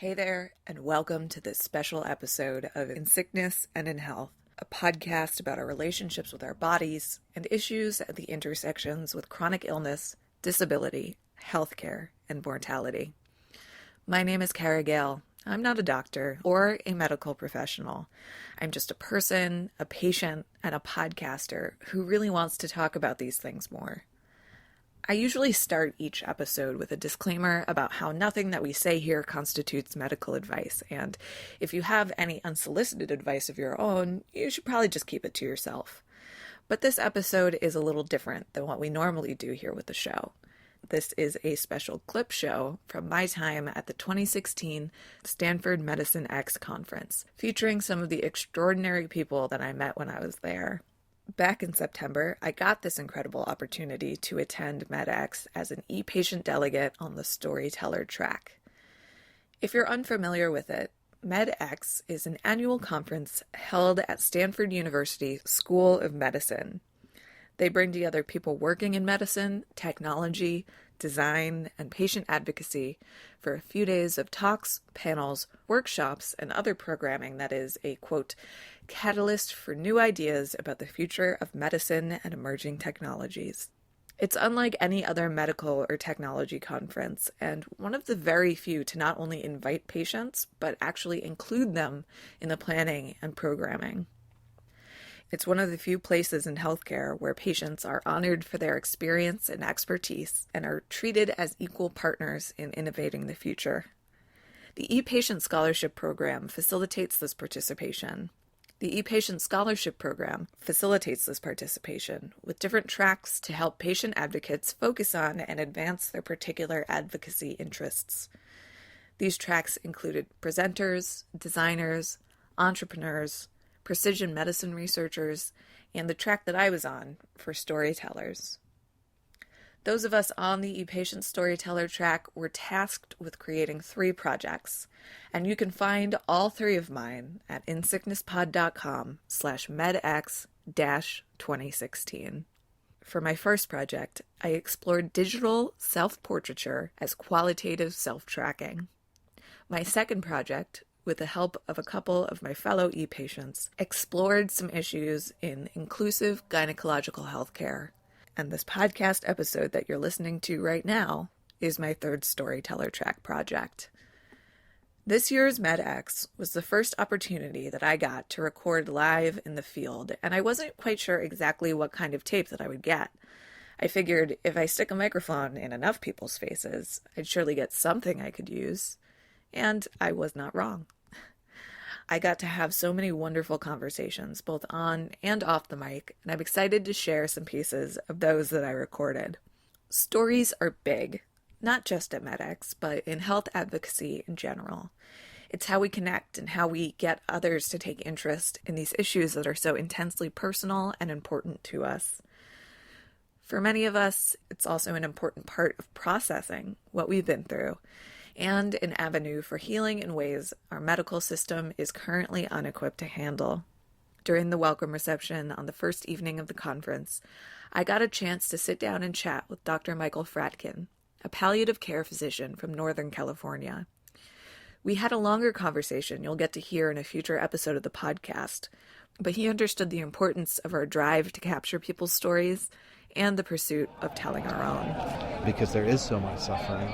Hey there, and welcome to this special episode of In Sickness and in Health, a podcast about our relationships with our bodies and issues at the intersections with chronic illness, disability, healthcare, and mortality. My name is Cara Gale. I'm not a doctor or a medical professional. I'm just a person, a patient, and a podcaster who really wants to talk about these things more. I usually start each episode with a disclaimer about how nothing that we say here constitutes medical advice, and if you have any unsolicited advice of your own, you should probably just keep it to yourself. But this episode is a little different than what we normally do here with the show. This is a special clip show from my time at the 2016 Stanford Medicine X conference, featuring some of the extraordinary people that I met when I was there. Back in September, I got this incredible opportunity to attend MedX as an ePatient delegate on the Storyteller Track. If you're unfamiliar with it, MedX is an annual conference held at Stanford University School of Medicine. They bring together people working in medicine, technology, design, and patient advocacy for a few days of talks, panels, workshops, and other programming that is a, quote, catalyst for new ideas about the future of medicine and emerging technologies. It's unlike any other medical or technology conference, and one of the very few to not only invite patients, but actually include them in the planning and programming. It's one of the few places in healthcare where patients are honored for their experience and expertise and are treated as equal partners in innovating the future. The ePatient Scholarship Program facilitates this participation. The ePatient Scholarship Program facilitates this participation with different tracks to help patient advocates focus on and advance their particular advocacy interests. These tracks included presenters, designers, entrepreneurs, precision medicine researchers, and the track that I was on for storytellers. Those of us on the ePatient Storyteller Track were tasked with creating 3 projects, and you can find all 3 of mine at insicknesspod.com/medx-2016. For my first project, I explored digital self-portraiture as qualitative self-tracking. My second project, with the help of a couple of my fellow ePatients, explored some issues in inclusive gynecological healthcare. And this podcast episode that you're listening to right now is my third Storyteller Track project. This year's MedX was the first opportunity that I got to record live in the field, and I wasn't quite sure exactly what kind of tape that I would get. I figured if I stick a microphone in enough people's faces, I'd surely get something I could use. And I was not wrong. I got to have so many wonderful conversations, both on and off the mic, and I'm excited to share some pieces of those that I recorded. Stories are big, not just at MedX, but in health advocacy in general. It's how we connect and how we get others to take interest in these issues that are so intensely personal and important to us. For many of us, it's also an important part of processing what we've been through, and an avenue for healing in ways our medical system is currently unequipped to handle. During the welcome reception on the first evening of the conference, I got a chance to sit down and chat with Dr. Michael Fratkin, a palliative care physician from Northern California. We had a longer conversation you'll get to hear in a future episode of the podcast, but he understood the importance of our drive to capture people's stories and the pursuit of telling our own. Because there is so much suffering,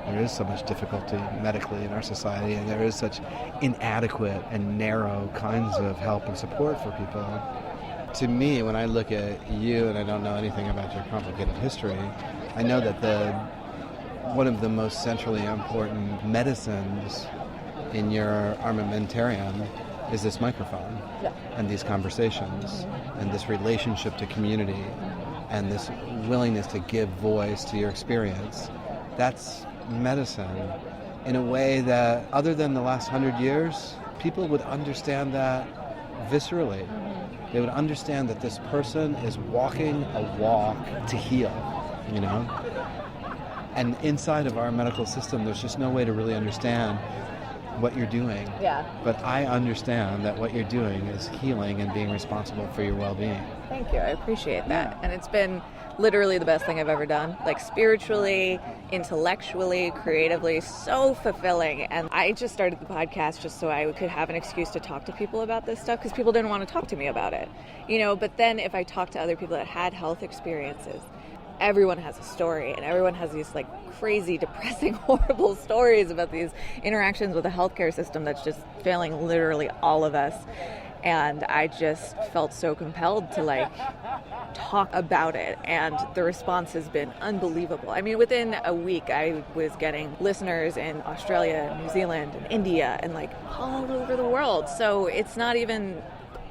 there is so much difficulty medically in our society, and there is such inadequate and narrow kinds of help and support for people. To me, when I look at you, and I don't know anything about your complicated history, I know that one of the most centrally important medicines in your armamentarium is this microphone, and these conversations, and this relationship to community, and this willingness to give voice to your experience. That's medicine in a way that, other than the last 100 years, people would understand that viscerally. They would understand that this person is walking a walk to heal, you know? And inside of our medical system, there's just no way to really understand what you're doing. Yeah. But I understand that what you're doing is healing and being responsible for your well-being. Thank you. I appreciate that. Yeah. And it's been literally the best thing I've ever done. Like spiritually, intellectually, creatively, so fulfilling. And I just started the podcast just so I could have an excuse to talk to people about this stuff because people didn't want to talk to me about it. But then if I talk to other people that had health experiences, everyone has a story and everyone has these like crazy, depressing, horrible stories about these interactions with the healthcare system that's just failing literally all of us. And I just felt so compelled to like talk about it, and the response has been unbelievable. I mean, within a week I was getting listeners in Australia, New Zealand, and India, and like all over the world. So it's not even,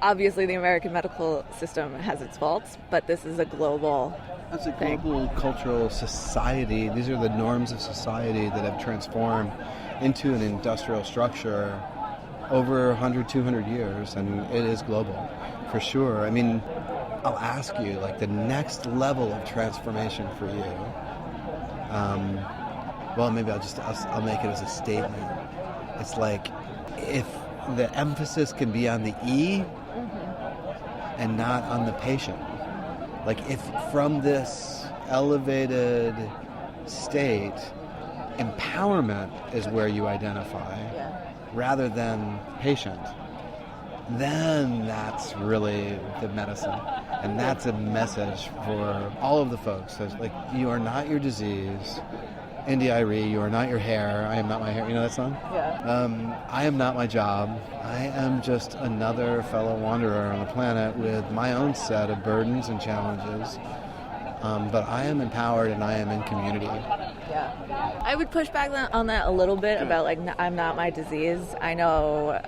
obviously the American medical system has its faults, but this is a global That's a thing. global cultural society. These are the norms of society that have transformed into an industrial structure over 100, 200 years, and it is global, for sure. I mean, I'll ask you, like, the next level of transformation for you, well, maybe I'll make it as a statement. It's like, if the emphasis can be on the E and not on the patient. Like, if from this elevated state, empowerment is where you identify, rather than patient, then that's really the medicine. And that's a message for all of the folks. So it's like, you are not your disease. N.D.I.R.E., you are not your hair. I am not my hair. You know that song? Yeah. I am not my job. I am just another fellow wanderer on the planet with my own set of burdens and challenges. But I am empowered and I am in community. Yeah. I would push back on that a little bit about like, I'm not my disease. I know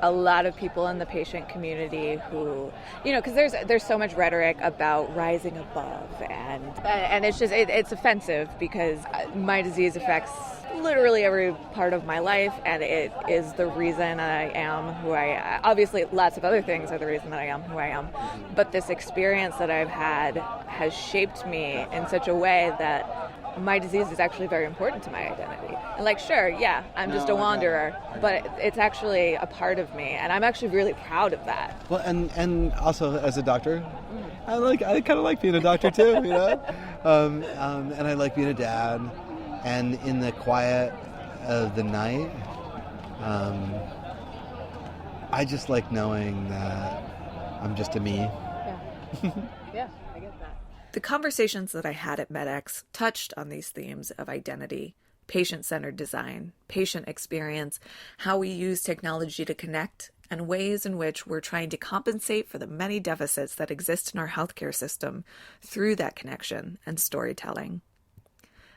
a lot of people in the patient community who, because there's so much rhetoric about rising above, and it's just, it's offensive because my disease affects literally every part of my life, and it is the reason I am who I, obviously lots of other things are the reason that I am who I am, but this experience that I've had has shaped me in such a way that my disease is actually very important to my identity. And like, sure, yeah, I'm just a wanderer, but it's actually a part of me, and I'm actually really proud of that. Well, and also as a doctor, I kind of like being a doctor too, and I like being a dad. And in the quiet of the night, I just like knowing that I'm just a me. Yeah, yeah, I get that. The conversations that I had at MedX touched on these themes of identity, patient-centered design, patient experience, how we use technology to connect, and ways in which we're trying to compensate for the many deficits that exist in our healthcare system through that connection and storytelling.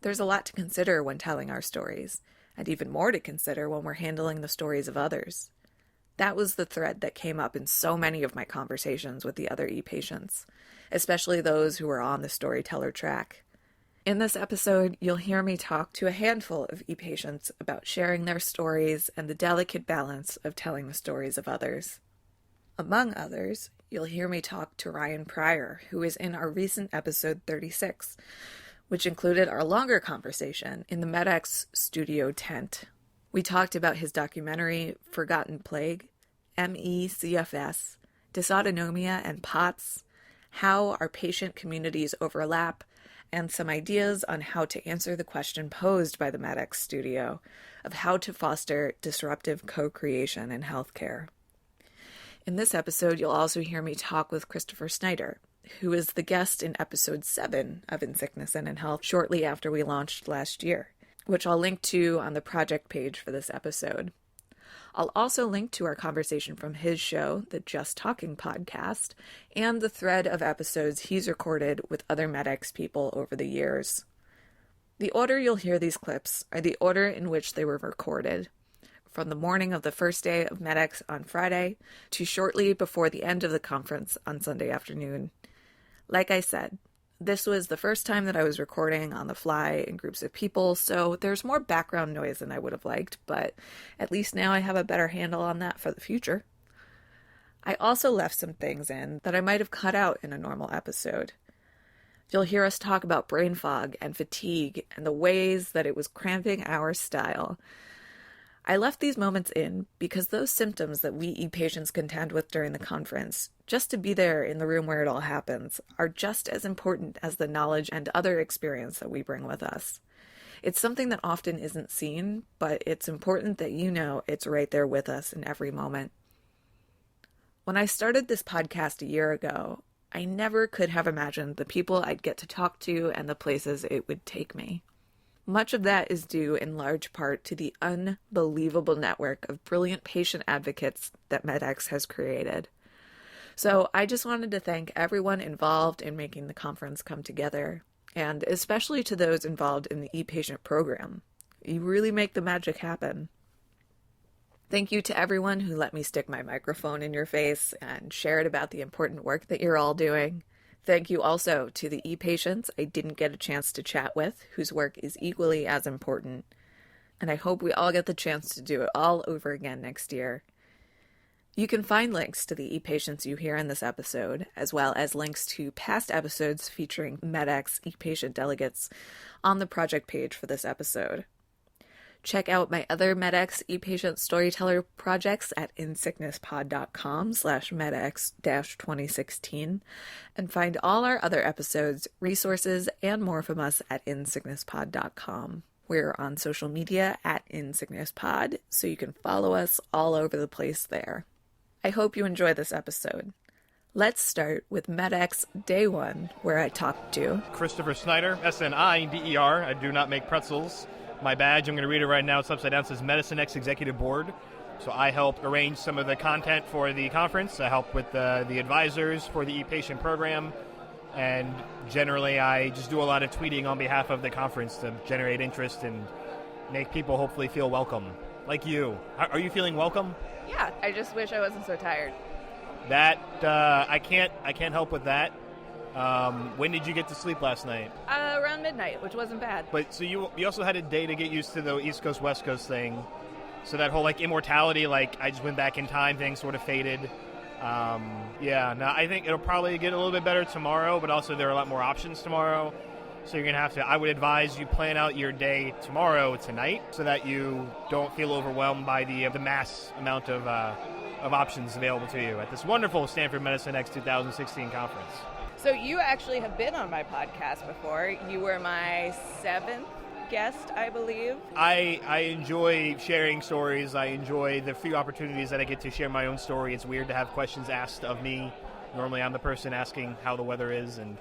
There's a lot to consider when telling our stories, and even more to consider when we're handling the stories of others. That was the thread that came up in so many of my conversations with the other ePatients, especially those who were on the Storyteller Track. In this episode, you'll hear me talk to a handful of ePatients about sharing their stories and the delicate balance of telling the stories of others. Among others, you'll hear me talk to Ryan Prior, who is in our recent episode 36, which included our longer conversation in the MedX studio tent. We talked about his documentary, Forgotten Plague, MECFS, dysautonomia and POTS, how our patient communities overlap, and some ideas on how to answer the question posed by the MedX studio of how to foster disruptive co-creation in healthcare. In this episode, you'll also hear me talk with Christopher Snider, who is the guest in episode 7 of In Sickness and in Health shortly after we launched last year, which I'll link to on the project page for this episode. I'll also link to our conversation from his show, the Just Talking podcast, and the thread of episodes he's recorded with other MedX people over the years. The order you'll hear these clips are the order in which they were recorded, from the morning of the first day of MedX on Friday to shortly before the end of the conference on Sunday afternoon. Like I said, this was the first time that I was recording on the fly in groups of people, so there's more background noise than I would have liked, but at least now I have a better handle on that for the future. I also left some things in that I might have cut out in a normal episode. You'll hear us talk about brain fog and fatigue and the ways that it was cramping our style. I left these moments in because those symptoms that we e-patients contend with during the conference, just to be there in the room where it all happens, are just as important as the knowledge and other experience that we bring with us. It's something that often isn't seen, but it's important that you know it's right there with us in every moment. When I started this podcast a year ago, I never could have imagined the people I'd get to talk to and the places it would take me. Much of that is due in large part to the unbelievable network of brilliant patient advocates that MedX has created. So I just wanted to thank everyone involved in making the conference come together, and especially to those involved in the ePatient program. You really make the magic happen. Thank you to everyone who let me stick my microphone in your face and shared about the important work that you're all doing. Thank you also to the ePatients I didn't get a chance to chat with, whose work is equally as important. And I hope we all get the chance to do it all over again next year. You can find links to the ePatients you hear in this episode, as well as links to past episodes featuring MedX ePatient delegates on the project page for this episode. Check out my other MedX ePatient Storyteller projects at insicknesspod.com/MedX-2016 and find all our other episodes, resources, and more from us at insicknesspod.com. We're on social media at insicknesspod, so you can follow us all over the place there. I hope you enjoy this episode. Let's start with MedX Day 1, where I talked to Christopher Snider, SNIDER. I do not make pretzels. My badge, I'm going to read it right now. It's upside down. It says MedX Executive Board. So I help arrange some of the content for the conference. I help with the advisors for the ePatient program. And generally, I just do a lot of tweeting on behalf of the conference to generate interest and make people hopefully feel welcome. Like you. Are you feeling welcome? Yeah, I just wish I wasn't so tired. That, I can't help with that. When did you get to sleep last night? Around midnight, which wasn't bad. But so you also had a day to get used to the East Coast, West Coast thing. So that whole immortality, I just went back in time thing sort of faded. I think it'll probably get a little bit better tomorrow, but also there are a lot more options tomorrow. So you're going to have to, I would advise you plan out your day tonight, so that you don't feel overwhelmed by the mass amount of options available to you at this wonderful Stanford Medicine X 2016 conference. So you actually have been on my podcast before. You were my 7th guest, I believe. I enjoy sharing stories. I enjoy the few opportunities that I get to share my own story. It's weird to have questions asked of me. Normally I'm the person asking how the weather is, and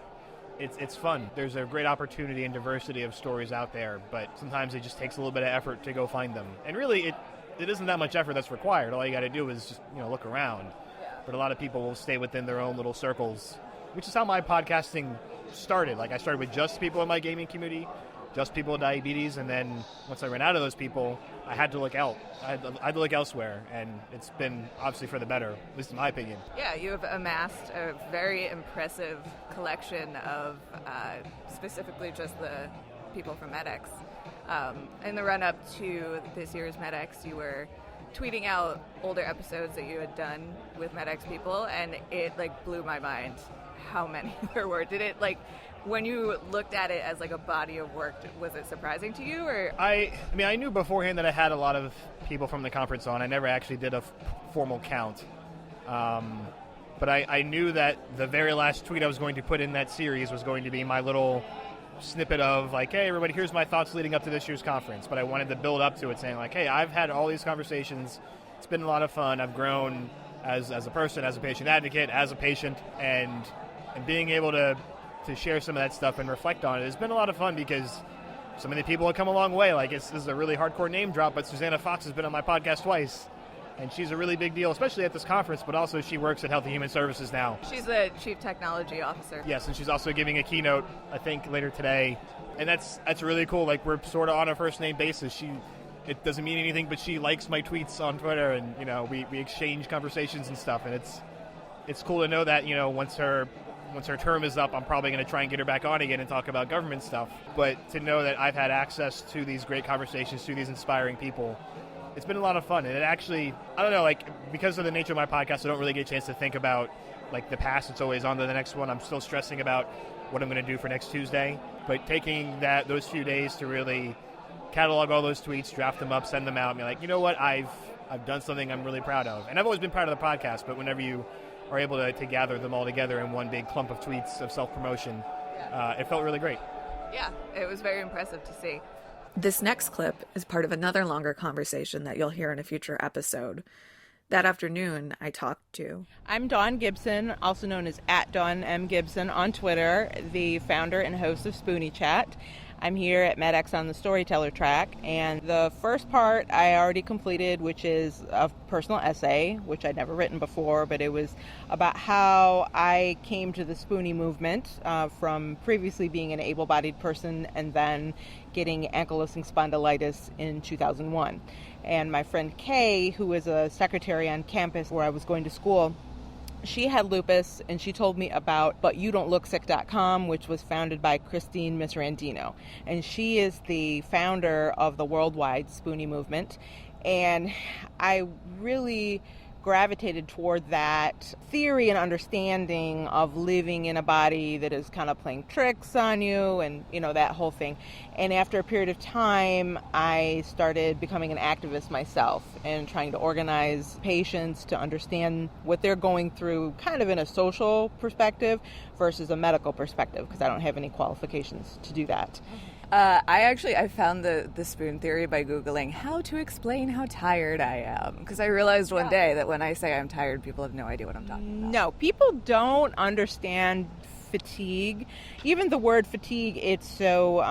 it's fun. There's a great opportunity and diversity of stories out there, but sometimes it just takes a little bit of effort to go find them. And really, it isn't that much effort that's required. All you got to do is just look around. Yeah. But a lot of people will stay within their own little circles, which is how my podcasting started. I started with just people in my gaming community, just people with diabetes, and then once I ran out of those people, I had to look out. I had to look elsewhere, and it's been obviously for the better, at least in my opinion. Yeah, you have amassed a very impressive collection of specifically just the people from MedX. In the run-up to this year's MedX, you were tweeting out older episodes that you had done with MedX people, and it blew my mind how many there were. Did it when you looked at it as a body of work, was it surprising to you? Or I knew beforehand that I had a lot of people from the conference on. I never actually did a formal count. But I knew that the very last tweet I was going to put in that series was going to be my little snippet of hey everybody, here's my thoughts leading up to this year's conference. But I wanted to build up to it saying hey, I've had all these conversations. It's been a lot of fun. I've grown as a person, as a patient advocate, as a patient, and being able to share some of that stuff and reflect on it has been a lot of fun, because so many people have come a long way. This is a really hardcore name drop, but Susanna Fox has been on my podcast twice, and she's a really big deal, especially at this conference, but also she works at Health and Human Services now. She's the Chief Technology Officer. Yes, and she's also giving a keynote, I think, later today, and that's really cool. We're sort of on a first-name basis. It doesn't mean anything, but she likes my tweets on Twitter, and, we exchange conversations and stuff, and it's cool to know that, once her term is up, I'm probably going to try and get her back on again and talk about government stuff. But to know that I've had access to these great conversations, to these inspiring people, it's been a lot of fun. And it actually, I don't know, because of the nature of my podcast, I don't really get a chance to think about, the past. It's always on to the next one. I'm still stressing about what I'm going to do for next Tuesday. But taking those few days to really catalog all those tweets, draft them up, send them out, and be like, you know what, I've done something I'm really proud of. And I've always been proud of the podcast, but whenever you are able to gather them all together in one big clump of tweets of self-promotion, it felt really great. Yeah, it was very impressive to see. This next clip is part of another longer conversation that you'll hear in a future episode. That afternoon, I talked to... I'm Dawn Gibson, also known as @DawnMGibson on Twitter, the founder and host of SpoonieChat. I'm here at MedX on the Storyteller Track, and the first part I already completed, which is a personal essay, which I'd never written before, but it was about how I came to the Spoonie movement from previously being an able-bodied person and then getting ankylosing spondylitis in 2001. And my friend Kay, who was a secretary on campus where I was going to school, she had lupus, and she told me about ButYouDon'tLookSick.com, which was founded by Christine Misrandino. And she is the founder of the worldwide Spoonie movement. And I really gravitated toward that theory and understanding of living in a body that is kind of playing tricks on you and, that whole thing. And after a period of time, I started becoming an activist myself and trying to organize patients to understand what they're going through kind of in a social perspective versus a medical perspective, because I don't have any qualifications to do that. I found the spoon theory by Googling how to explain how tired I am. Because I realized one day that when I say I'm tired, people have no idea what I'm talking about. No, people don't understand fatigue. Even the word fatigue, it's so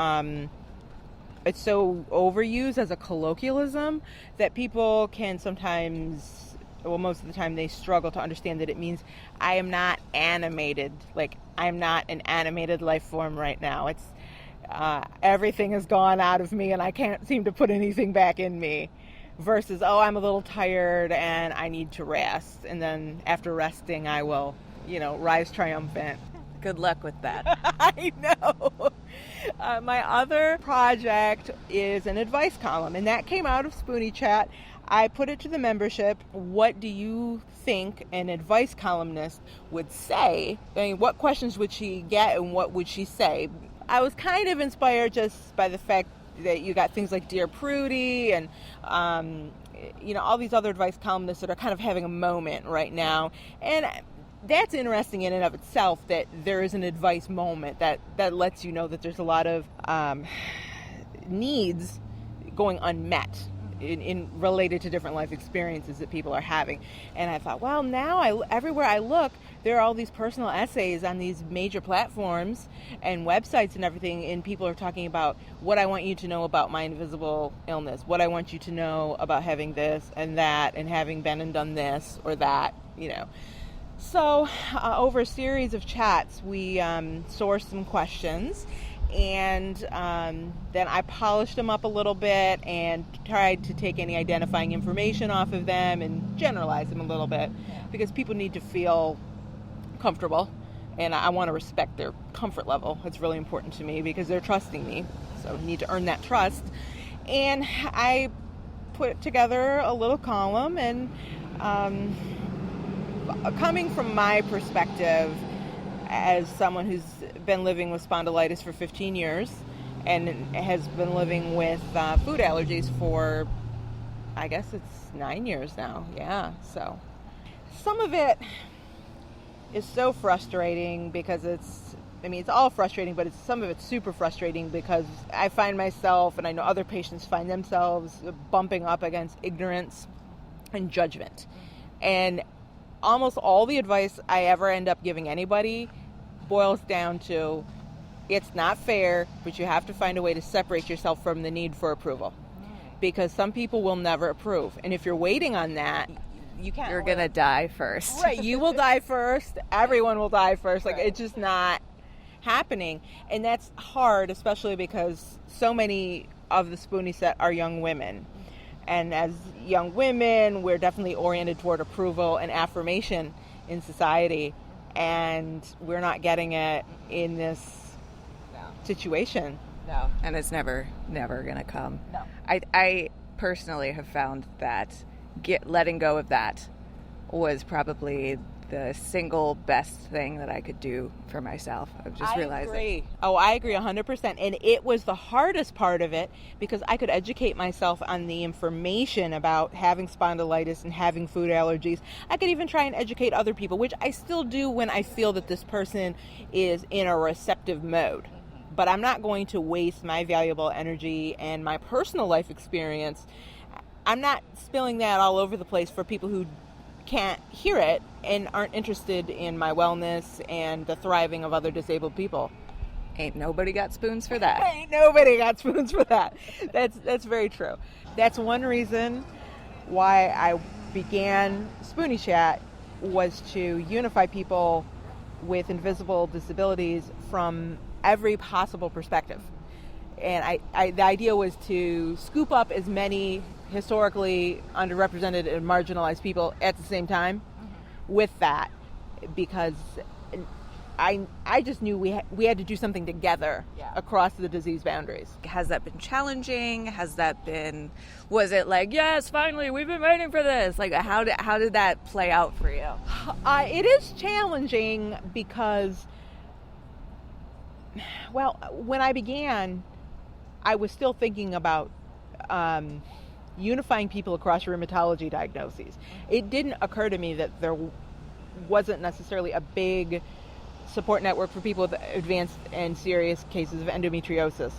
overused as a colloquialism that people can sometimes, well, most of the time they struggle to understand that it means I am not animated. Like, I'm not an animated life form right now. It's everything has gone out of me and I can't seem to put anything back in me, versus, I'm a little tired and I need to rest. And then after resting, I will, rise triumphant. Good luck with that. I know. My other project is an advice column, and that came out of SpoonieChat. I put it to the membership. What do you think an advice columnist would say? I mean, what questions would she get and what would she say? I was kind of inspired just by the fact that you got things like Dear Prudie and, all these other advice columnists that are kind of having a moment right now. And that's interesting in and of itself, that there is an advice moment that lets you know that there's a lot of needs going unmet in related to different life experiences that people are having. And I thought, well, now everywhere I look, there are all these personal essays on these major platforms and websites and everything, and people are talking about what I want you to know about my invisible illness, what I want you to know about having this and that and having been and done this or that, So over a series of chats, we sourced some questions, and then I polished them up a little bit and tried to take any identifying information off of them and generalize them a little bit, because people need to feel comfortable, and I want to respect their comfort level. It's really important to me because they're trusting me, so I need to earn that trust. And I put together a little column, and coming from my perspective as someone who's been living with spondylitis for 15 years and has been living with food allergies for, I guess it's 9 years now. Yeah, so some of it is so frustrating because it's all frustrating, but some of it's super frustrating because I find myself, and I know other patients find themselves, bumping up against ignorance and judgment. And almost all the advice I ever end up giving anybody boils down to, it's not fair, but you have to find a way to separate yourself from the need for approval. Because some people will never approve. And if you're waiting on that, you can't. You're going to die first. Right, you will die first. Everyone will die first. Like, it's just not happening. And that's hard, especially because so many of the Spoonie set are young women. And as young women, we're definitely oriented toward approval and affirmation in society. And we're not getting it in this situation. No. And it's never going to come. No. I personally have found that letting go of that was probably the single best thing that I could do for myself. I've just realized it. Oh, I agree 100%. And it was the hardest part of it because I could educate myself on the information about having spondylitis and having food allergies. I could even try and educate other people, which I still do when I feel that this person is in a receptive mode. But I'm not going to waste my valuable energy and my personal life experience. I'm not spilling that all over the place for people who can't hear it and aren't interested in my wellness and the thriving of other disabled people. Ain't nobody got spoons for that. Ain't nobody got spoons for that. That's very true. That's one reason why I began SpoonieChat, was to unify people with invisible disabilities from every possible perspective. And the idea was to scoop up as many historically underrepresented and marginalized people at the same time with that, because I just knew we had to do something together across the disease boundaries. Has that been challenging? Was it like, yes, finally, we've been waiting for this? Like, how did that play out for you? It is challenging because, well, when I began, I was still thinking about unifying people across rheumatology diagnoses. It didn't occur to me that there wasn't necessarily a big support network for people with advanced and serious cases of endometriosis.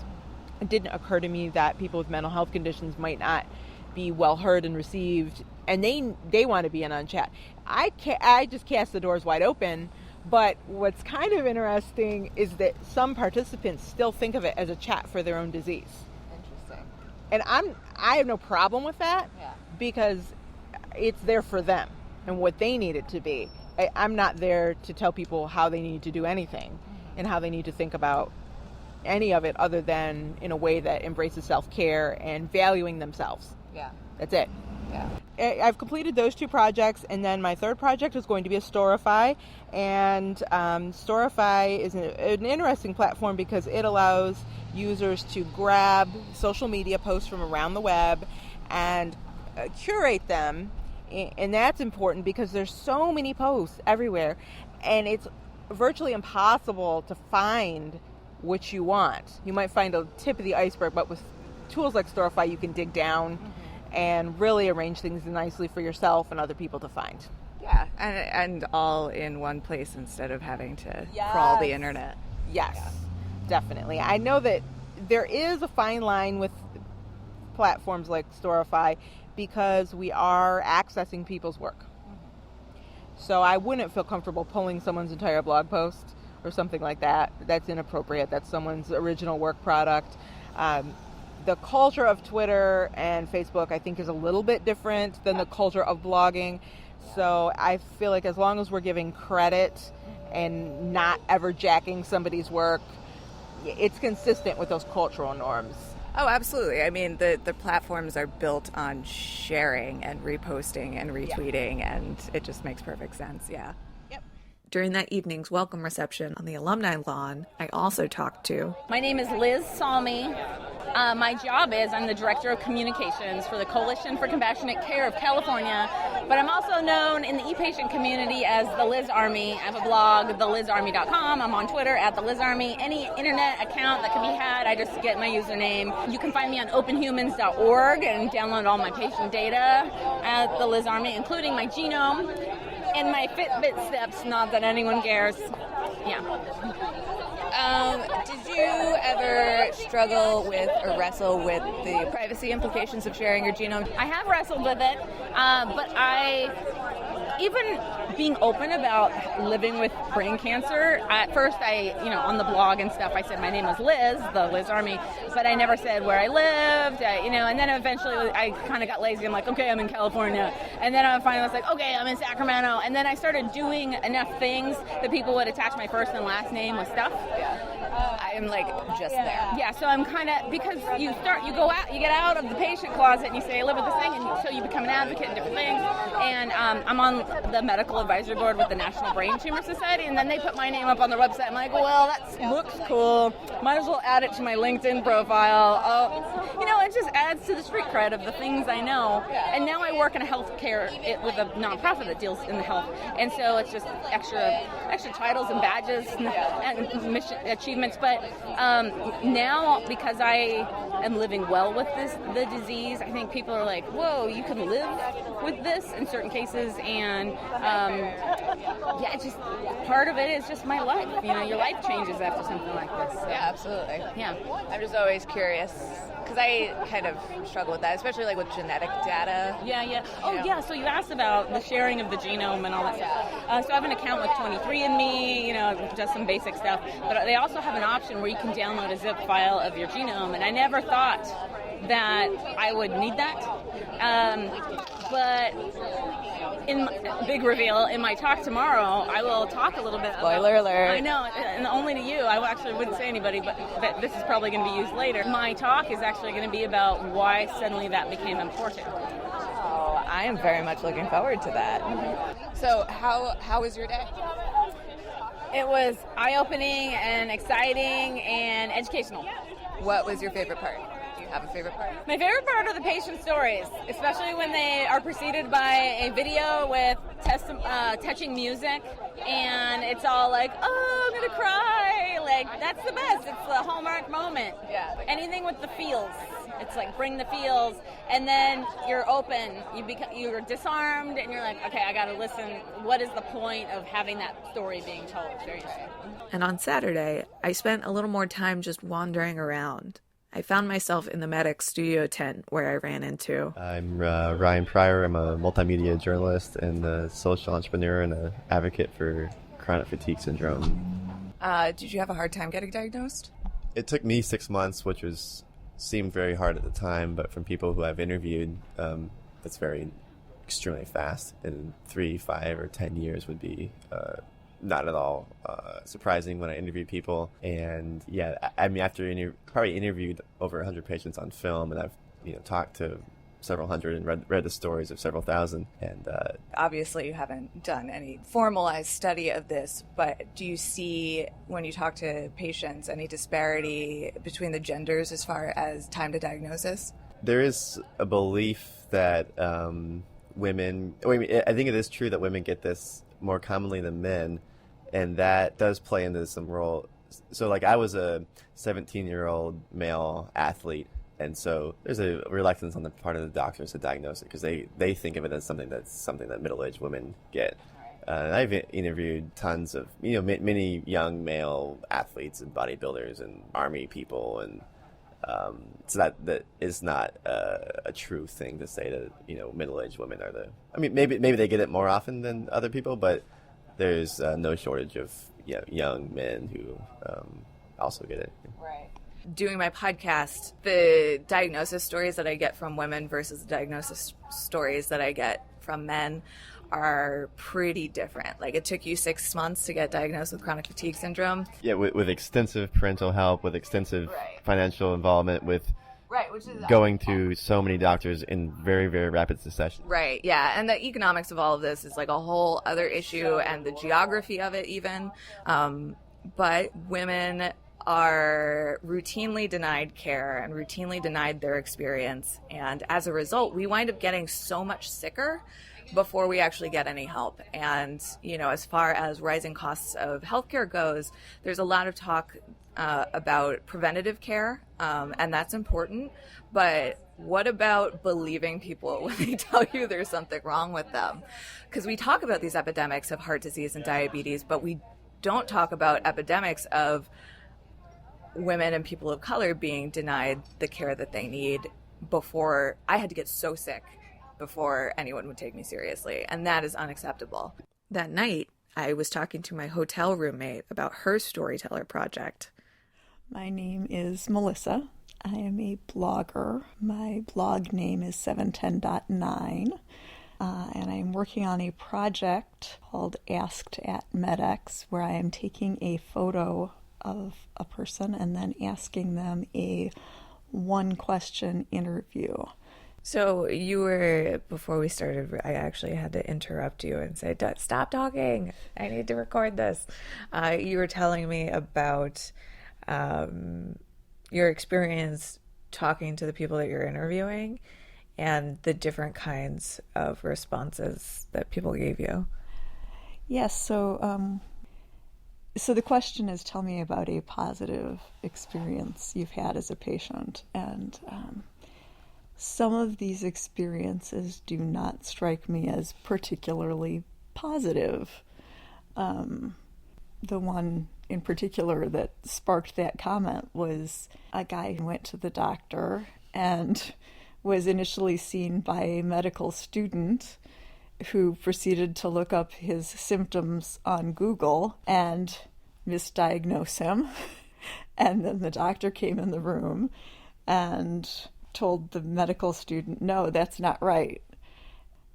It didn't occur to me that people with mental health conditions might not be well heard and received, and they want to be in on chat. I just cast the doors wide open, but what's kind of interesting is that some participants still think of it as a chat for their own disease. Interesting. And I have no problem with that, because it's there for them and what they need it to be. I'm not there to tell people how they need to do anything and how they need to think about any of it other than in a way that embraces self-care and valuing themselves. Yeah. That's it. Yeah. I've completed those 2 projects, and then my third project is going to be a Storify. And Storify is an interesting platform because it allows users to grab social media posts from around the web and curate them. And that's important because there's so many posts everywhere, and it's virtually impossible to find what you want. You might find a tip of the iceberg, but with tools like Storify, you can dig down and really arrange things nicely for yourself and other people to find. Yeah, and all in one place instead of having to crawl the internet. Yes, definitely. I know that there is a fine line with platforms like Storify because we are accessing people's work. So I wouldn't feel comfortable pulling someone's entire blog post or something like that. That's inappropriate. That's someone's original work product. The culture of Twitter and Facebook, I think, is a little bit different than the culture of blogging. So I feel like as long as we're giving credit and not ever jacking somebody's work, it's consistent with those cultural norms. Oh, absolutely. I mean, the platforms are built on sharing and reposting and retweeting, and it just makes perfect sense, yeah. Yep. During that evening's welcome reception on the alumni lawn, I also talked to... My name is Liz Salmi. My job is I'm the Director of Communications for the Coalition for Compassionate Care of California, but I'm also known in the ePatient community as the Liz Army. I have a blog, thelizarmy.com. I'm on Twitter at the Liz Army. Any internet account that can be had, I just get my username. You can find me on openhumans.org and download all my patient data at the Liz Army, including my genome and my Fitbit steps, not that anyone cares. Yeah. Did you ever struggle with or wrestle with the privacy implications of sharing your genome? I have wrestled with it, but even being open about living with brain cancer, at first on the blog and stuff, I said my name was Liz, the Liz Army, but I never said where I lived, and then eventually I kind of got lazy. I'm like, okay, I'm in California. And then I finally was like, okay, I'm in Sacramento. And then I started doing enough things that people would attach my first and last name with stuff. I am like just there. Yeah, so I'm kind of, because you get out of the patient closet and you say, I live with this thing, and so you become an advocate in different things. And I'm on the medical advisory board with the National Brain Tumor Society, and then they put my name up on their website. I'm like, well, that looks cool. Might as well add it to my LinkedIn profile. It just adds to the street cred of the things I know. And now I work in healthcare with a nonprofit that deals in the health, and so it's just extra titles and badges and mission achievements. But now, because I am living well with the disease, I think people are like, whoa, you can live with this in certain cases, and it's just part of it is just my life. Your life changes after something like this. So. Yeah, absolutely. Yeah, I'm just always curious because I kind of struggle with that, especially like with genetic data. Yeah. Oh, yeah. So you asked about the sharing of the genome and all that stuff. So I have an account with 23andMe, just some basic stuff. But they also have an option where you can download a zip file of your genome, and I never thought that I would need that. But in big reveal, in my talk tomorrow, I will talk a little bit Spoiler alert. I know, and only to you. I actually wouldn't say anybody, but this is probably going to be used later. My talk is actually going to be about why suddenly that became important. Oh, I am very much looking forward to that. So how was your day? It was eye-opening and exciting and educational. What was your favorite part? Do you have a favorite part? My favorite part are the patient stories, especially when they are preceded by a video with touching music, and it's all like, oh, I'm going to cry. Like, that's the best. It's the hallmark moment. Yeah. Anything with the feels. It's like bring the feels, and then you're open. You're disarmed, and you're like, okay, I got to listen. What is the point of having that story being told? It's very interesting. And on Saturday, I spent a little more time just wandering around. I found myself in the MedX studio tent where I ran into. I'm Ryan Prior. I'm a multimedia journalist and a social entrepreneur and an advocate for chronic fatigue syndrome. Did you have a hard time getting diagnosed? It took me 6 months, which seemed very hard at the time, but from people who I've interviewed, that's very extremely fast. And 3, 5, or 10 years would be not at all surprising when I interview people. And yeah, I mean, after probably interviewed over 100 patients on film, and I've talked to several hundred and read the stories of several thousand. And obviously you haven't done any formalized study of this, but do you see, when you talk to patients, any disparity between the genders as far as time to diagnosis? There is a belief that women, I think it is true that women get this more commonly than men, and that does play into some role. So like, I was a 17-year-old male athlete, and so there's a reluctance on the part of the doctors to diagnose it because they think of it as something that middle-aged women get. I've interviewed tons of many young male athletes and bodybuilders and army people, and so that is not a true thing to say that middle-aged women are maybe they get it more often than other people, but there's no shortage of young men who also get it. Right. Doing my podcast, the diagnosis stories that I get from women versus the diagnosis stories that I get from men are pretty different. Like, it took you 6 months to get diagnosed with chronic fatigue syndrome. Yeah, with extensive parental help, with extensive financial involvement, with which is going to so many doctors in very, very rapid succession. Right, yeah. And the economics of all of this is like a whole other issue, and the geography of it even. But women are routinely denied care and routinely denied their experience. And as a result, we wind up getting so much sicker before we actually get any help. And, as far as rising costs of healthcare goes, there's a lot of talk about preventative care, and that's important. But what about believing people when they tell you there's something wrong with them? Because we talk about these epidemics of heart disease and diabetes, but we don't talk about epidemics of women and people of color being denied the care that they need. Before, I had to get so sick before anyone would take me seriously, and that is unacceptable. That night, I was talking to my hotel roommate about her Storyteller project. My name is Melissa. I am a blogger. My blog name is 710.9, and I'm working on a project called Asked@MedX, where I am taking a photo of a person and then asking them a one-question interview. So before we started, I actually had to interrupt you and say, stop talking. I need to record this. You were telling me about your experience talking to the people that you're interviewing and the different kinds of responses that people gave you. Yes, so the question is, tell me about a positive experience you've had as a patient. And some of these experiences do not strike me as particularly positive. The one in particular that sparked that comment was a guy who went to the doctor and was initially seen by a medical student who proceeded to look up his symptoms on Google and misdiagnose him. And then the doctor came in the room and told the medical student, no, that's not right.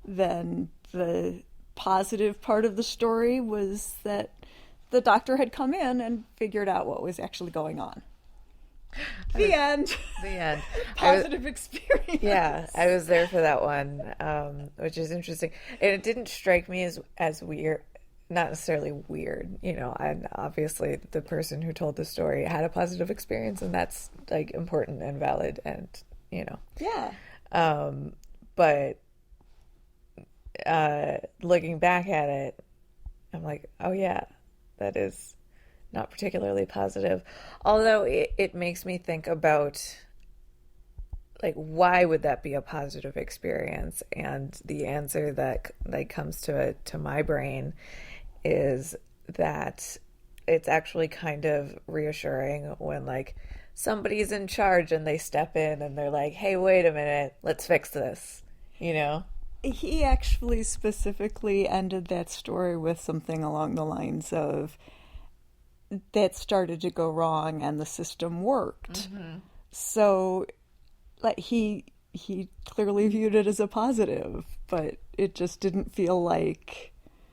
Then the positive part of the story was that the doctor had come in and figured out what was actually going on. The end. Positive experience. Yeah, I was there for that one, which is interesting. And it didn't strike me as weird, not necessarily weird, and obviously the person who told the story had a positive experience, and that's like important and valid, and Yeah. But looking back at it, I'm like, oh yeah, that is not particularly positive. Although it makes me think about, like, why would that be a positive experience? And the answer that comes to my brain is that it's actually kind of reassuring when, like, somebody's in charge and they step in and they're like, hey, wait a minute, let's fix this, He actually specifically ended that story with something along the lines of, that started to go wrong and the system worked. Mm-hmm. So like he clearly viewed it as a positive, but it just didn't feel like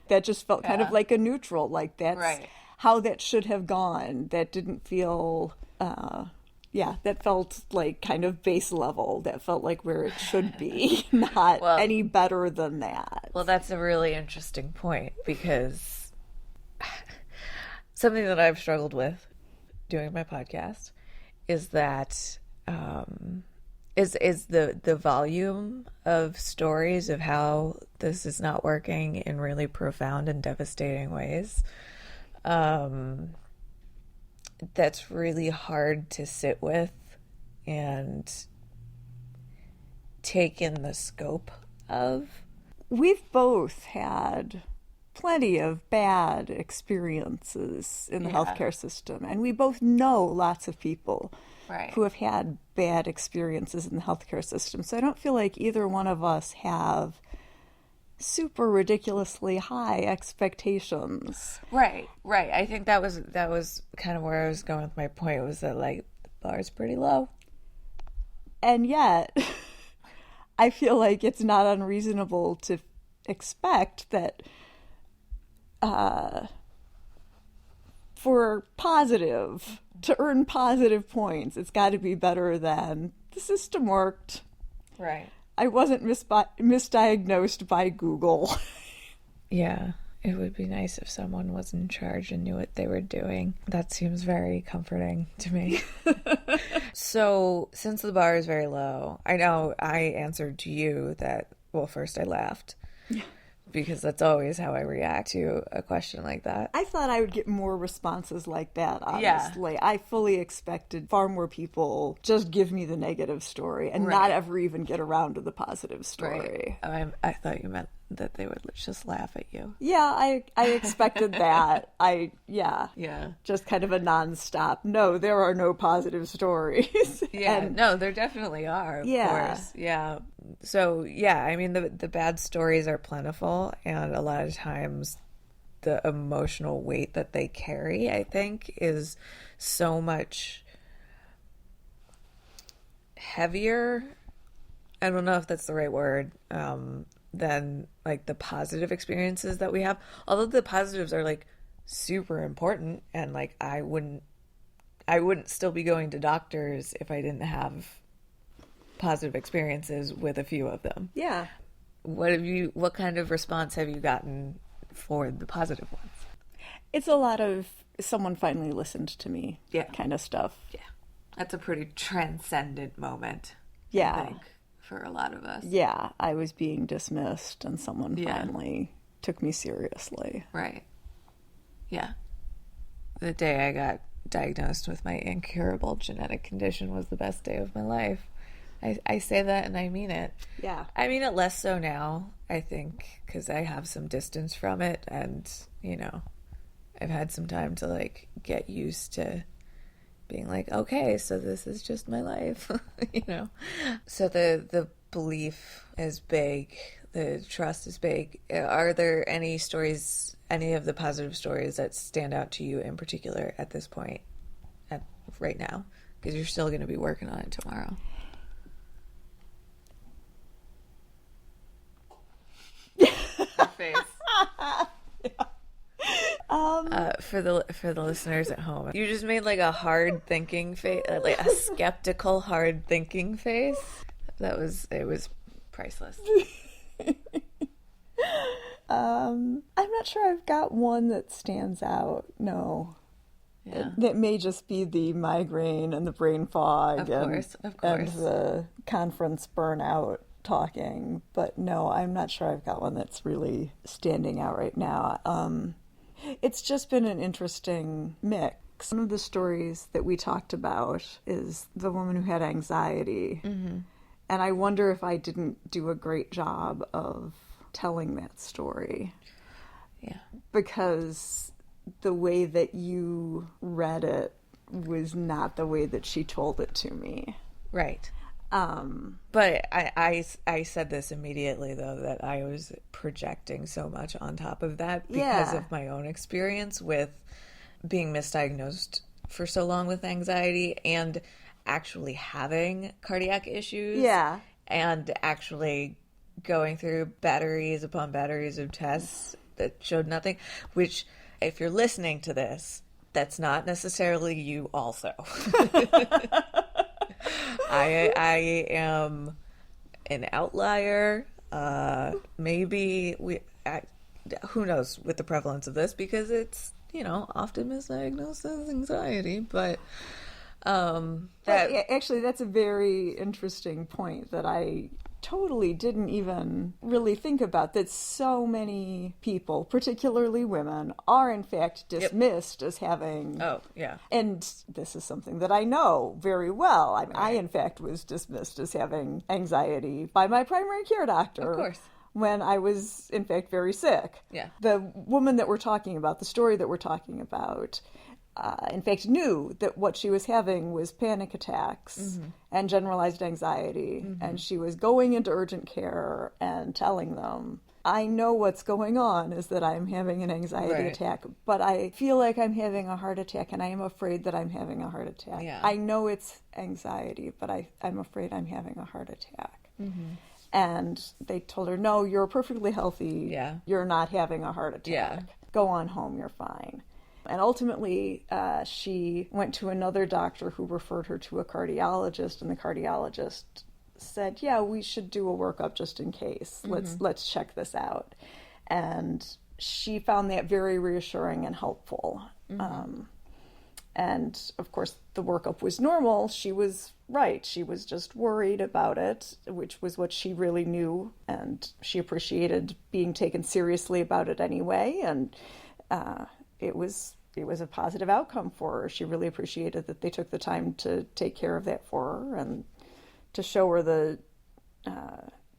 that. Just felt kind of like a neutral, like that's right. How that should have gone. That didn't feel that felt like kind of base level. That felt like where it should be, not any better than that. Well, that's a really interesting point, because something that I've struggled with doing my podcast is that is the volume of stories of how this is not working in really profound and devastating ways. That's really hard to sit with and take in the scope of. We've both had plenty of bad experiences in the healthcare system, and we both know lots of people who have had bad experiences in the healthcare system. So I don't feel like either one of us have super ridiculously high expectations. Right. I think that was kind of where I was going with my point, was that, like, the bar is pretty low. And yet, I feel like it's not unreasonable to expect that for positive, to earn positive points, it's got to be better than the system worked. Right. I wasn't misdiagnosed by Google. Yeah, it would be nice if someone was in charge and knew what they were doing. That seems very comforting to me. So, since the bar is very low, I know I answered to you that, well, first I laughed. Because that's always how I react to a question like that. I thought I would get more responses like that, honestly. Yeah. I fully expected far more people just give me the negative story and not ever even get around to the positive story. Right. I thought you meant that they would just laugh at you. Yeah, I expected that. Just kind of a nonstop. No, there are no positive stories. Yeah, no, there definitely are, of course. Yeah. So, I mean, the bad stories are plentiful, and a lot of times the emotional weight that they carry, I think, is so much heavier. I don't know if that's the right word, than, like, the positive experiences that we have. Although the positives are, like, super important, and, like, I wouldn't still be going to doctors if I didn't have positive experiences with a few of them. Yeah. What kind of response have you gotten for the positive ones? It's a lot of someone finally listened to me kind of stuff. Yeah. That's a pretty transcendent moment. Yeah. I think, for a lot of us. Yeah. I was being dismissed and someone finally took me seriously. Right. Yeah. The day I got diagnosed with my incurable genetic condition was the best day of my life. I say that and I mean it. Yeah. I mean it less so now, I think, because I have some distance from it and, you know, I've had some time to, like, get used to being like, okay, so this is just my life, you know? So the belief is big, the trust is big. Are there any stories, any of the positive stories that stand out to you in particular at this point, right now? Because you're still going to be working on it tomorrow. Your face. For the listeners at home, you just made like a hard thinking face, like a skeptical hard thinking face. It was priceless. I'm not sure I've got one that stands out. No. Yeah. That may just be the migraine and the brain fog of course. And the conference burnout talking. But no, I'm not sure I've got one that's really standing out right now. It's just been an interesting mix. One of the stories that we talked about is the woman who had anxiety. Mm-hmm. And I wonder if I didn't do a great job of telling that story. Yeah. Because the way that you read it was not the way that she told it to me. Right. But I said this immediately, though, that I was projecting so much on top of that because of my own experience with being misdiagnosed for so long with anxiety and actually having cardiac issues. Yeah. And actually going through batteries upon batteries of tests that showed nothing, which, if you're listening to this, that's not necessarily you also. I am an outlier. Maybe who knows with the prevalence of this, because it's, you know, often misdiagnosed as anxiety. But actually, that's a very interesting point that I totally didn't even really think about, that so many people, particularly women, are in fact dismissed as having... Oh, yeah. And this is something that I know very well. I in fact, was dismissed as having anxiety by my primary care doctor. Of course. When I was, in fact, very sick. Yeah. The woman that we're talking about, the story that we're talking about... in fact, knew that what she was having was panic attacks and generalized anxiety. And she was going into urgent care and telling them, I know what's going on is that I'm having an anxiety attack, but I feel like I'm having a heart attack and I am afraid that I'm having a heart attack. Yeah. I know it's anxiety, but I'm afraid I'm having a heart attack. And they told her, no, you're perfectly healthy. Yeah. You're not having a heart attack. Yeah. Go on home, you're fine. And ultimately, she went to another doctor who referred her to a cardiologist, and the cardiologist said, yeah, we should do a workup just in case. Let's check this out. And she found that very reassuring and helpful. And, of course, the workup was normal. She was right. She was just worried about it, which was what she really knew. And she appreciated being taken seriously about it anyway. And it was a positive outcome for her. She really appreciated that they took the time to take care of that for her and to show her the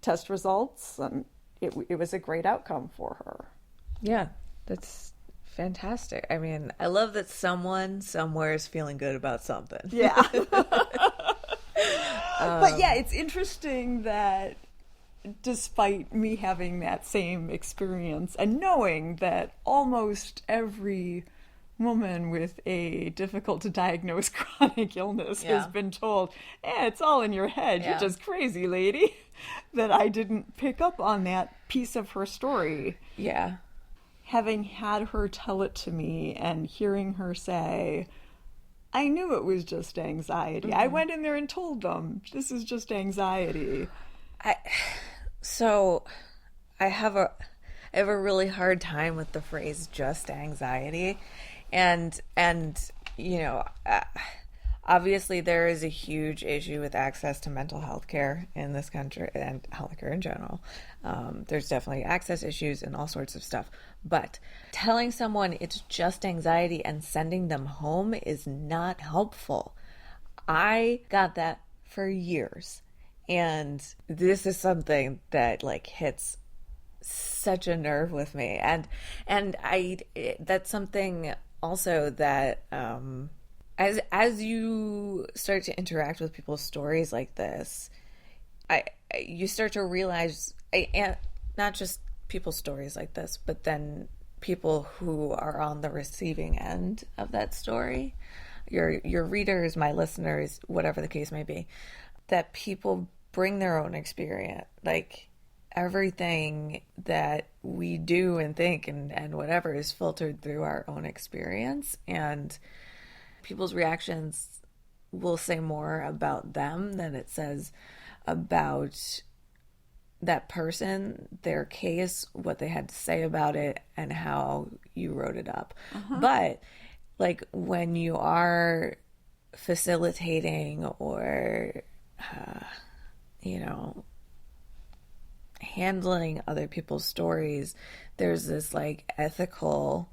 test results. And it was a great outcome for her. Yeah, that's fantastic. I mean, I love that someone somewhere is feeling good about something. Yeah. But yeah, it's interesting that despite me having that same experience and knowing that almost every woman with a difficult to diagnose chronic illness has been told, it's all in your head, you're just crazy, lady, that I didn't pick up on that piece of her story. Yeah. Having had her tell it to me and hearing her say, I knew it was just anxiety. I went in there and told them, this is just anxiety. So I have a really hard time with the phrase just anxiety. And you know, obviously there is a huge issue with access to mental health care in this country and healthcare in general. There's definitely access issues and all sorts of stuff. But telling someone it's just anxiety and sending them home is not helpful. I got that for years. And this is something that like hits such a nerve with me. And that's something also that as you start to interact with people's stories like this, you start to realize, and not just people's stories like this, but then people who are on the receiving end of that story, your readers, my listeners, whatever the case may be, that people bring their own experience. Like everything that we do and think and whatever is filtered through our own experience, and people's reactions will say more about them than it says about that person, their case, what they had to say about it, and how you wrote it up. But like when you are facilitating or you know, handling other people's stories, there's this like ethical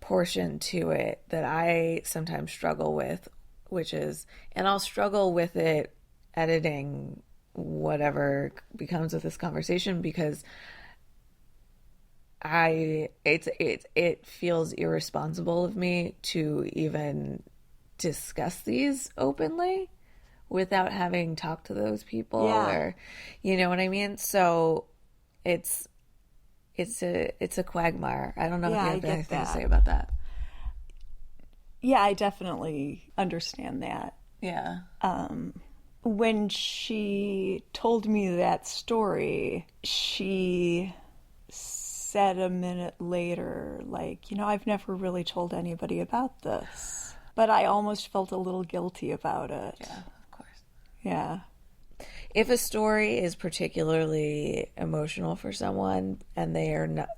portion to it that I sometimes struggle with, which is, and I'll struggle with it editing whatever becomes of this conversation, because it feels irresponsible of me to even discuss these openly without having talked to those people, or you know what I mean? So it's a quagmire. I don't know if you have anything to say about that. Yeah, I definitely understand that. Yeah. When she told me that story, she said a minute later, like, you know, I've never really told anybody about this, but I almost felt a little guilty about it. Yeah, of course. Yeah. If a story is particularly emotional for someone and they're not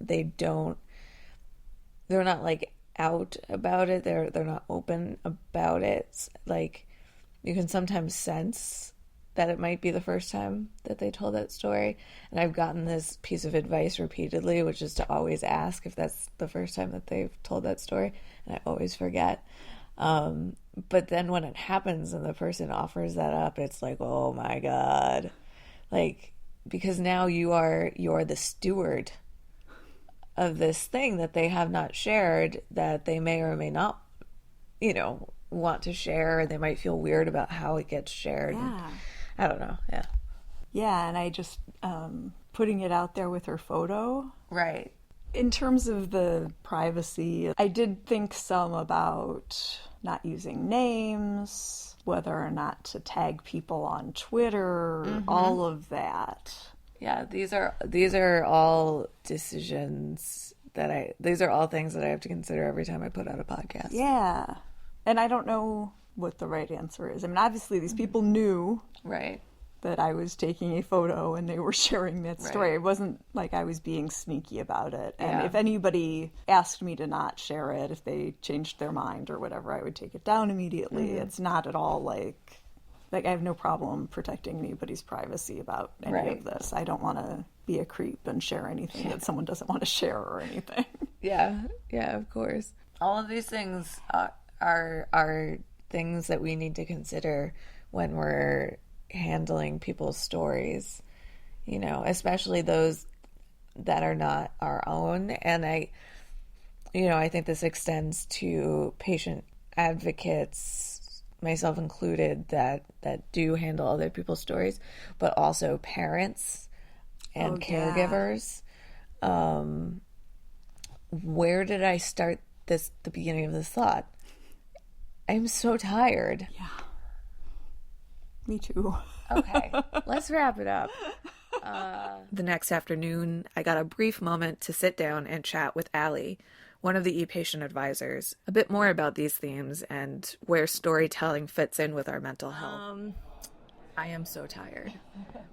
like out about it, they're not open about it, like you can sometimes sense that it might be the first time that they told that story. And I've gotten this piece of advice repeatedly, which is to always ask if that's the first time that they've told that story. And I always forget. But then when it happens and the person offers that up, it's like, oh my God. Like, because now you're the steward of this thing that they have not shared, that they may or may not, you know, want to share. They might feel weird about how it gets shared. Yeah. I don't know. Yeah. Yeah, and I just putting it out there with her photo. Right. In terms of the privacy, I did think some about not using names, whether or not to tag people on Twitter, all of that. Yeah, these are all decisions these are all things that I have to consider every time I put out a podcast. Yeah. And I don't know what the right answer is. I mean, obviously these people knew Right. that I was taking a photo and they were sharing that story. Right. It wasn't like I was being sneaky about it. And Yeah. if anybody asked me to not share it, if they changed their mind or whatever, I would take it down immediately. It's not at all like I have no problem protecting anybody's privacy about any of this. I don't want to be a creep and share anything that someone doesn't want to share or anything. Yeah, of course. All of these things are things that we need to consider when we're handling people's stories, you know, especially those that are not our own. And I think this extends to patient advocates, myself included, that do handle other people's stories, but also parents and caregivers. Where did I start the beginning of this thought? I'm so tired. Yeah. Me too. Okay, let's wrap it up. The next afternoon, I got a brief moment to sit down and chat with Ally, one of the ePatient advisors, a bit more about these themes and where storytelling fits in with our mental health. I am so tired.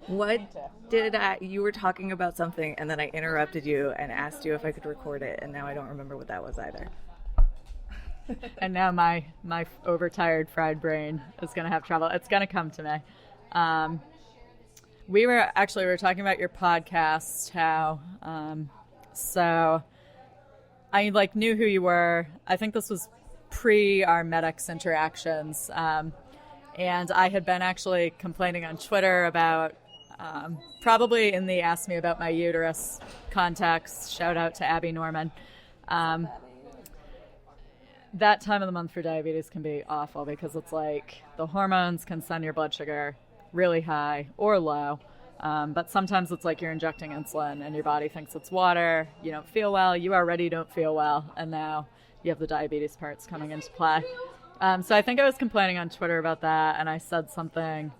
You were talking about something and then I interrupted you and asked you if I could record it, and now I don't remember what that was either. And now my overtired fried brain is going to have trouble. It's going to come to me. We were talking about your podcast, how, so I knew who you were. I think this was pre our MedX interactions. And I had been actually complaining on Twitter about, probably in the Ask Me About My Uterus context, shout out to Abby Norman. That time of the month for diabetes can be awful because it's like the hormones can send your blood sugar really high or low. But sometimes it's like you're injecting insulin and your body thinks it's water. You don't feel well. You already don't feel well. And now you have the diabetes parts coming into play. So I think I was complaining on Twitter about that. And I said something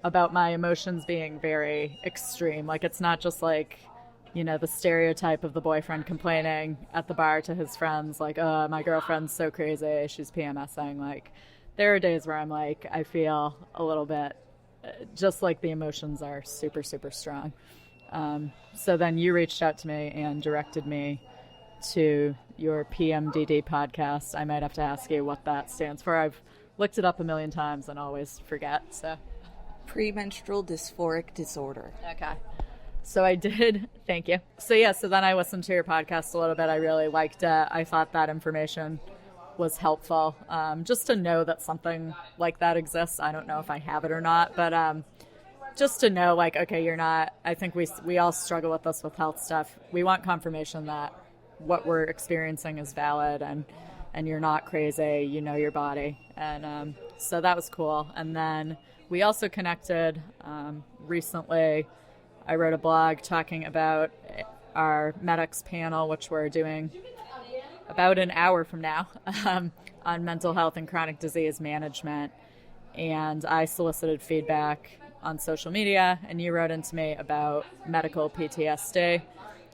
about my emotions being very extreme. Like, it's not just like, the stereotype of the boyfriend complaining at the bar to his friends, like, oh, my girlfriend's so crazy, she's PMSing. Like, there are days where I'm like, I feel a little bit, just like the emotions are super, super strong. So then you reached out to me and directed me to your PMDD podcast. I might have to ask you what that stands for. I've looked it up a million times and always forget, so. Premenstrual dysphoric disorder. Okay. So I did. Thank you. So then I listened to your podcast a little bit. I really liked it. I thought that information was helpful. Just to know that something like that exists. I don't know if I have it or not, but just to know, like, okay, you're not, I think we all struggle with this with health stuff. We want confirmation that what we're experiencing is valid and you're not crazy, you know your body. And so that was cool. And then we also connected recently. I wrote a blog talking about our MedX panel, which we're doing about an hour from now, on mental health and chronic disease management. And I solicited feedback on social media, and you wrote into me about medical PTSD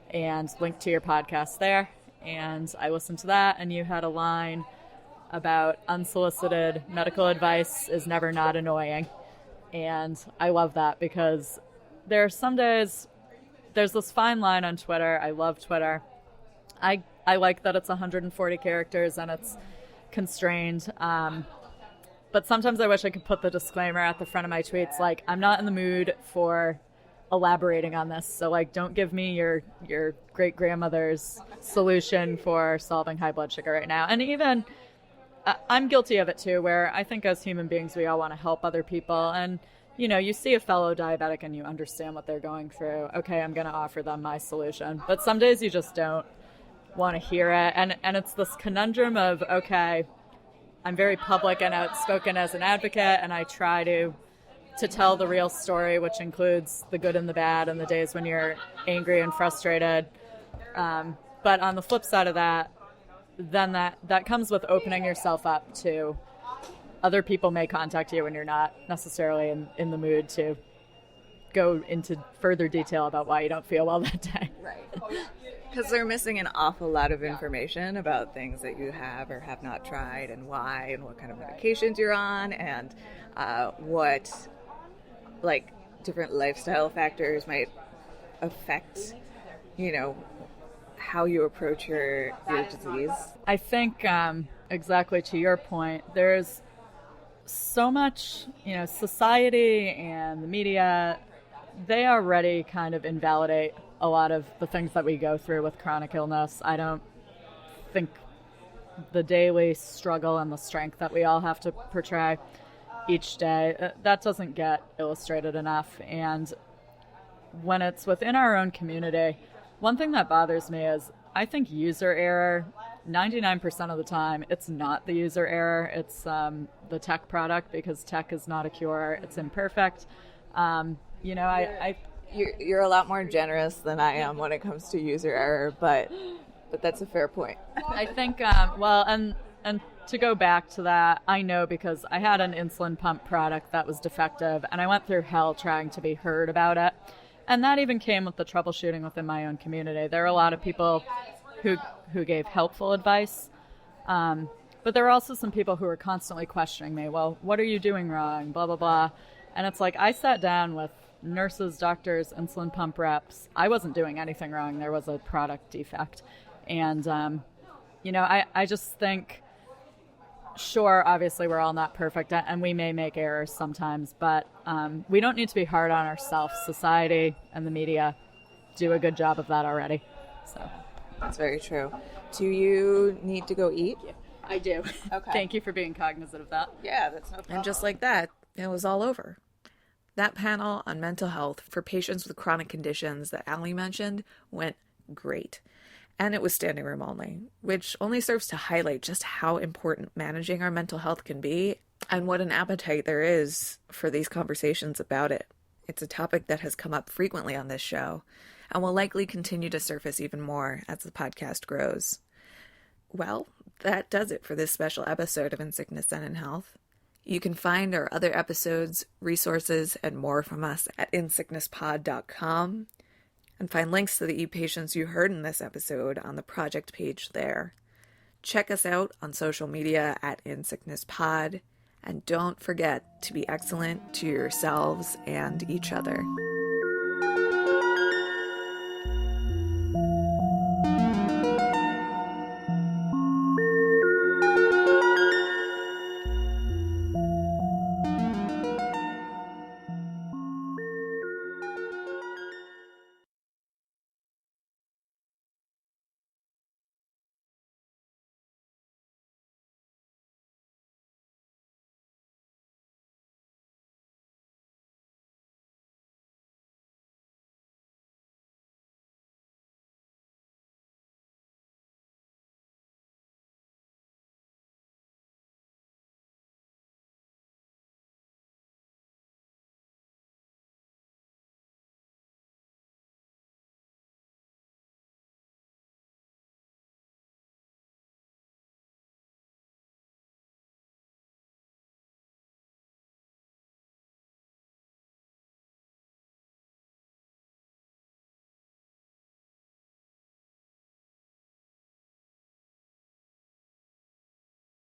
and linked to your podcast there. And I listened to that, and you had a line about unsolicited medical advice is never not annoying. And I love that because there are some days, there's this fine line on Twitter. I love Twitter. I like that it's 140 characters and it's constrained. But sometimes I wish I could put the disclaimer at the front of my tweets, like, I'm not in the mood for elaborating on this. So, like, don't give me your great-grandmother's solution for solving high blood sugar right now. And even, I'm guilty of it too, where I think as human beings, we all want to help other people. And you see a fellow diabetic and you understand what they're going through. Okay, I'm going to offer them my solution. But some days you just don't want to hear it. And it's this conundrum of, okay, I'm very public and outspoken as an advocate, and I try to tell the real story, which includes the good and the bad and the days when you're angry and frustrated. But on the flip side of that, then that comes with opening yourself up to other people may contact you when you're not necessarily in the mood to go into further detail about why you don't feel well that day. Right. Because they're missing an awful lot of information about things that you have or have not tried and why and what kind of medications you're on and what, like, different lifestyle factors might affect, how you approach your disease. I think exactly to your point, there's so much, society and the media, they already kind of invalidate a lot of the things that we go through with chronic illness. I don't think the daily struggle and the strength that we all have to portray each day, that doesn't get illustrated enough. And when it's within our own community, one thing that bothers me is I think user error, 99% of the time, it's not the user error, it's the tech product, because tech is not a cure, it's imperfect. You're a lot more generous than I am when it comes to user error, but that's a fair point. I think, and to go back to that, I know because I had an insulin pump product that was defective, and I went through hell trying to be heard about it. And that even came with the troubleshooting within my own community. There are a lot of people who who gave helpful advice. But there were also some people who were constantly questioning me. Well, what are you doing wrong? Blah, blah, blah. And it's like I sat down with nurses, doctors, insulin pump reps. I wasn't doing anything wrong. There was a product defect. And, I just think, sure, obviously we're all not perfect and we may make errors sometimes, but we don't need to be hard on ourselves. Society and the media do a good job of that already. So that's very true. Do you need to go eat? I do. Okay. Thank you for being cognizant of that. Yeah, that's no problem. And just like that, it was all over. That panel on mental health for patients with chronic conditions that Ally mentioned went great. And it was standing room only, which only serves to highlight just how important managing our mental health can be and what an appetite there is for these conversations about it. It's a topic that has come up frequently on this show and will likely continue to surface even more as the podcast grows. Well, that does it for this special episode of In Sickness and in Health. You can find our other episodes, resources, and more from us at insicknesspod.com and find links to the ePatients you heard in this episode on the project page there. Check us out on social media at InSicknessPod, and don't forget to be excellent to yourselves and each other.